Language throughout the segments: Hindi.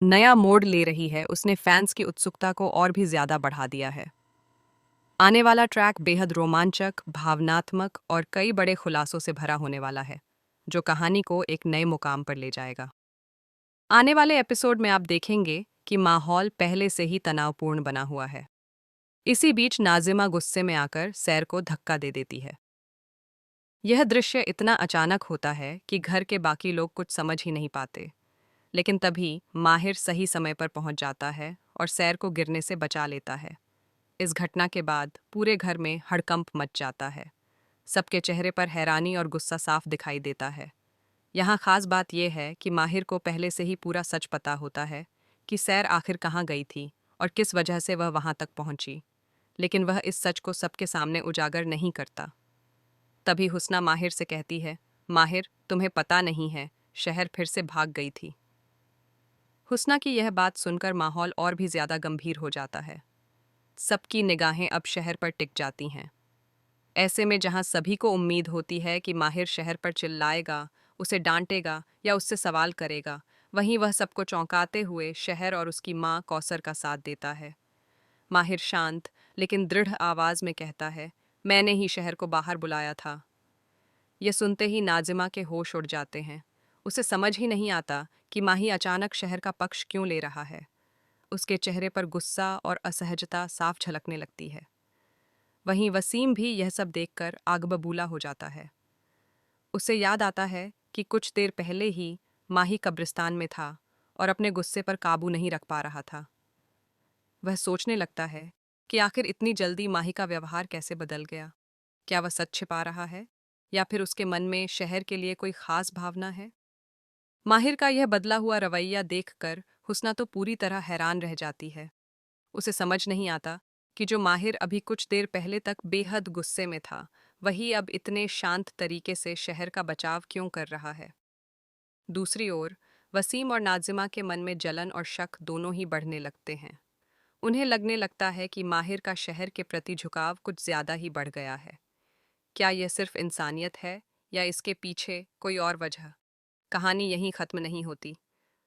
नया मोड़ ले रही है, उसने फैंस की उत्सुकता को और भी ज्यादा बढ़ा दिया है। आने वाला ट्रैक बेहद रोमांचक, भावनात्मक और कई बड़े खुलासों से भरा होने वाला है, जो कहानी को एक नए मुकाम पर ले जाएगा। आने वाले एपिसोड में आप देखेंगे कि माहौल पहले से ही तनावपूर्ण बना हुआ है। इसी बीच नाजिमा गुस्से में आकर सैर को धक्का दे देती है। यह दृश्य इतना अचानक होता है कि घर के बाकी लोग कुछ समझ ही नहीं पाते, लेकिन तभी माहिर सही समय पर पहुंच जाता है और सैर को गिरने से बचा लेता है। इस घटना के बाद पूरे घर में हड़कंप मच जाता है। सबके चेहरे पर हैरानी और गुस्सा साफ दिखाई देता है। यहाँ खास बात यह है कि माहिर को पहले से ही पूरा सच पता होता है कि सैर आखिर कहाँ गई थी और किस वजह से वह वहां तक पहुंची, लेकिन वह इस सच को सबके सामने उजागर नहीं करता। तभी हुस्ना माहिर से कहती है, माहिर, तुम्हें पता नहीं है, शहर फिर से भाग गई थी। हुस्ना की यह बात सुनकर माहौल और भी ज्यादा गंभीर हो जाता है। सबकी निगाहें अब शहर पर टिक जाती हैं। ऐसे में जहां सभी को उम्मीद होती है कि माहिर शहर पर चिल्लाएगा, उसे डांटेगा या उससे सवाल करेगा, वहीं वह सबको चौंकाते हुए शहर और उसकी माँ कौसर का साथ देता है। माहिर शांत लेकिन दृढ़ आवाज में कहता है, मैंने ही शहर को बाहर बुलाया था। यह सुनते ही नाजिमा के होश उड़ जाते हैं। उसे समझ ही नहीं आता कि माही अचानक शहर का पक्ष क्यों ले रहा है। उसके चेहरे पर गुस्सा और असहजता साफ झलकने लगती है। वहीं वसीम भी यह सब देखकर आग बबूला हो जाता है। उसे याद आता है कि कुछ देर पहले ही माही कब्रिस्तान में था और अपने गुस्से पर काबू नहीं रख पा रहा था। वह सोचने लगता है कि आखिर इतनी जल्दी माही का व्यवहार कैसे बदल गया। क्या वह सच छिपा रहा है या फिर उसके मन में शहर के लिए कोई खास भावना है। माहिर का यह बदला हुआ रवैया देखकर हुस्ना तो पूरी तरह हैरान रह जाती है। उसे समझ नहीं आता कि जो माहिर अभी कुछ देर पहले तक बेहद गुस्से में था, वही अब इतने शांत तरीके से शहर का बचाव क्यों कर रहा है। दूसरी ओर वसीम और नाजिमा के मन में जलन और शक दोनों ही बढ़ने लगते हैं। उन्हें लगने लगता है कि माहिर का शहर के प्रति झुकाव कुछ ज्यादा ही बढ़ गया है। क्या यह सिर्फ इंसानियत है या इसके पीछे कोई और वजह। कहानी यहीं खत्म नहीं होती।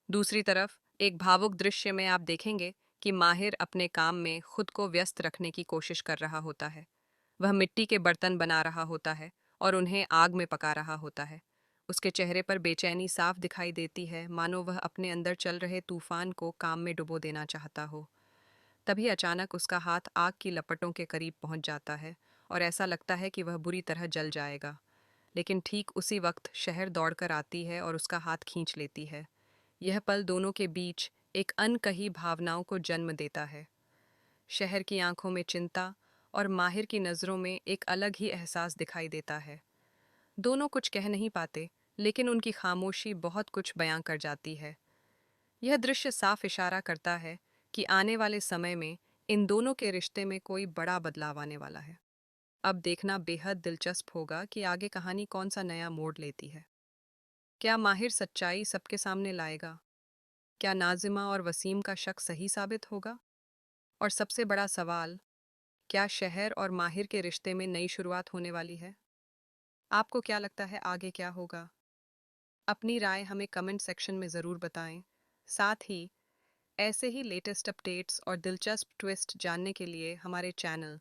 दूसरी तरफ एक भावुक दृश्य में आप देखेंगे कि माहिर अपने काम में खुद को व्यस्त रखने की कोशिश कर रहा होता है। वह मिट्टी के बर्तन बना रहा होता है और उन्हें आग में पका रहा होता है। उसके चेहरे पर बेचैनी साफ दिखाई देती है, मानो वह अपने अंदर चल रहे तूफान को काम में डुबो देना चाहता हो। तभी अचानक उसका हाथ आग की लपटों के करीब पहुंच जाता है और ऐसा लगता है कि वह बुरी तरह जल जाएगा। लेकिन ठीक उसी वक्त शहर दौड़कर आती है और उसका हाथ खींच लेती है। यह पल दोनों के बीच एक अनकही भावनाओं को जन्म देता है। शहर की आंखों में चिंता और माहिर की नज़रों में एक अलग ही एहसास दिखाई देता है। दोनों कुछ कह नहीं पाते, लेकिन उनकी खामोशी बहुत कुछ बयां कर जाती है। यह दृश्य साफ इशारा करता है कि आने वाले समय में इन दोनों के रिश्ते में कोई बड़ा बदलाव आने वाला है। अब देखना बेहद दिलचस्प होगा कि आगे कहानी कौन सा नया मोड़ लेती है। क्या माहिर सच्चाई सबके सामने लाएगा? क्या नाजिमा और वसीम का शक सही साबित होगा? और सबसे बड़ा सवाल, क्या शहर और माहिर के रिश्ते में नई शुरुआत होने वाली है? आपको क्या लगता है आगे क्या होगा? अपनी राय हमें कमेंट सेक्शन में ज़रूर बताएं। साथ ही ऐसे ही लेटेस्ट अपडेट्स और दिलचस्प ट्विस्ट जानने के लिए हमारे चैनल